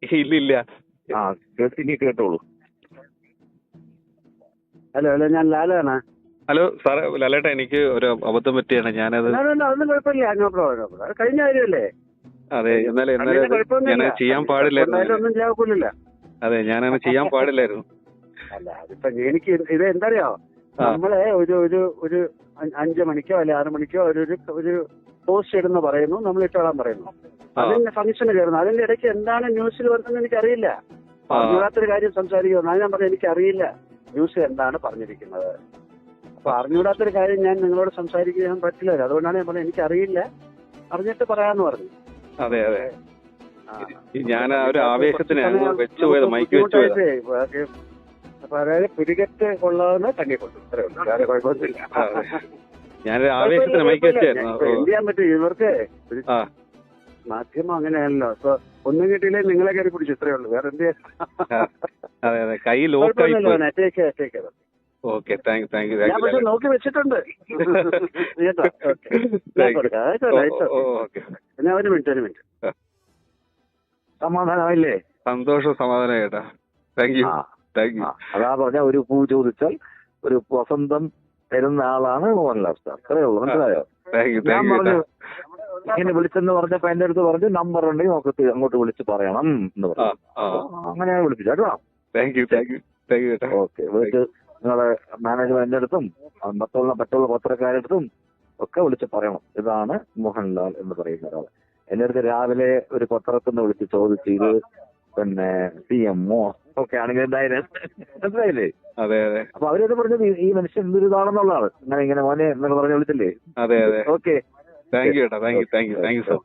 ഇല്ല ഇല്ല. ആ ഇനി കേട്ടോളൂ. ഹലോ ഹലോ, ഞാൻ ലാലാണ്. ഹലോ സാറേ, ലാലേട്ടാ, എനിക്ക് ഒരു അബദ്ധം പറ്റിയാണ്. ഞാനത് അതൊന്നും കുഴപ്പമില്ല, നോ പ്രോബ്ലം. അത് കഴിഞ്ഞ കാര്യമല്ലേ. അതെ, എന്നാലും ഞാൻ ചെയ്യാൻ പാടില്ലായിരുന്നു. ഒന്നും ചെയ്യാൻ. അതെ, ഞാനങ്ങനെ ചെയ്യാൻ പാടില്ലായിരുന്നു. അല്ല, അതിപ്പോ എനിക്ക് ഇത് എന്തറിയോ, നമ്മളെ ഒരു 5 മണിക്കോ അല്ലെ 6 മണിക്കോ ഒരു പോസ്റ്റ് ഇടുന്ന പറയുന്നു, നമ്മൾ ഇട്ടോളാൻ പറയുന്നു. അതിന്റെ ഫംഗ്ഷന് കയറുന്നു. അതിന്റെ ഇടയ്ക്ക് എന്താണ് ന്യൂസിൽ വരുന്നതെന്ന് എനിക്കറിയില്ല. അറിഞ്ഞൂടാത്തൊരു കാര്യം സംസാരിക്കുന്നു. അത് ഞാൻ പറഞ്ഞു, എനിക്കറിയില്ല ന്യൂസ് എന്താണ് പറഞ്ഞിരിക്കുന്നത്. അപ്പൊ അറിഞ്ഞൂടാത്തൊരു കാര്യം ഞാൻ നിങ്ങളോട് സംസാരിക്കാൻ പറ്റില്ല. അതുകൊണ്ടാണ് ഞാൻ പറഞ്ഞത് എനിക്കറിയില്ല, അറിഞ്ഞിട്ട് പറയാന്ന് പറഞ്ഞു. അതെ അതെ, ഞാൻ ആ ഒരു ആവേശത്തിന് വെച്ചുപോയത്, മൈക്ക് വെച്ചുപോയത്. അപ്പൊ അതായത് പിടികെട്ട് കൊള്ളാവുന്ന തങ്ങിക്കൊണ്ടു, വേറെ കുഴപ്പമൊന്നുമില്ല. ഞാനൊരു ആവേശത്തിന് മൈക്ക് വെച്ചായിരുന്നു. എന്ത് ചെയ്യാൻ പറ്റും, ഇവർക്ക് മാധ്യമം അങ്ങനെയാണല്ലോ. ഇപ്പൊ ഒന്നും കിട്ടിയില്ലേ നിങ്ങളെ കയറി പിടിച്ചു, ഇത്രയേ ഉള്ളൂ, വേറെ എന്ത് അതെ അതെ, കൈ ലോക്കായി. Okay, thank you. ഞാൻ പക്ഷെ നോക്കി വെച്ചിട്ടുണ്ട്. പിന്നെ ഒരു മിനിറ്റ്. സമാധാനമായില്ലേ? സന്തോഷം, സമാധാനം ചേട്ടാ. Thank you. അതാ പറഞ്ഞ ഒരു പൂ ചോദിച്ചാൽ ഒരു വസന്തം തരുന്ന ആളാണ് മോഹൻലാൽ സ്റ്റാർ. അത്രേ ഉള്ളൂ, മനസ്സിലായോ? ഞാൻ പറഞ്ഞു ഇങ്ങനെ വിളിച്ചെന്ന് പറഞ്ഞപ്പോ എന്റെ അടുത്ത് പറഞ്ഞു നമ്പർ ഉണ്ടെങ്കിൽ നമുക്ക് അങ്ങോട്ട് വിളിച്ച് പറയണം എന്ന് പറഞ്ഞു. അങ്ങനെ വിളിപ്പിച്ചു കേട്ടോ. ഓക്കെ, വിളിച്ച് നിങ്ങളെ മാനേജ്മെന്റിന്റെ അടുത്തും മറ്റുള്ള പത്രക്കാരുടെ അടുത്തും ഒക്കെ വിളിച്ച് പറയണം, ഇതാണ് മോഹൻലാൽ എന്ന് പറയുന്ന ഒരാൾ. എന്റെ അടുത്ത് രാവിലെ ഒരു പത്രത്തിൽ നിന്ന് വിളിച്ച് ചോദിച്ചു, ഇത് പിന്നെ CMO ഒക്കെ ആണെങ്കിൽ എന്തായാലും മനസ്സിലായില്ലേ? അതെ അതെ. അപ്പൊ അവരത് പറഞ്ഞത് ഈ മനുഷ്യൻ എന്തൊരു ഇതാണെന്നുള്ളതാണ്. ഇങ്ങനെ മോനെ എന്നൊക്കെ പറഞ്ഞ് വിളിച്ചില്ലേ? അതെ അതെ. ഓക്കെ, താങ്ക് യു ചേട്ടാ. Thank you sir.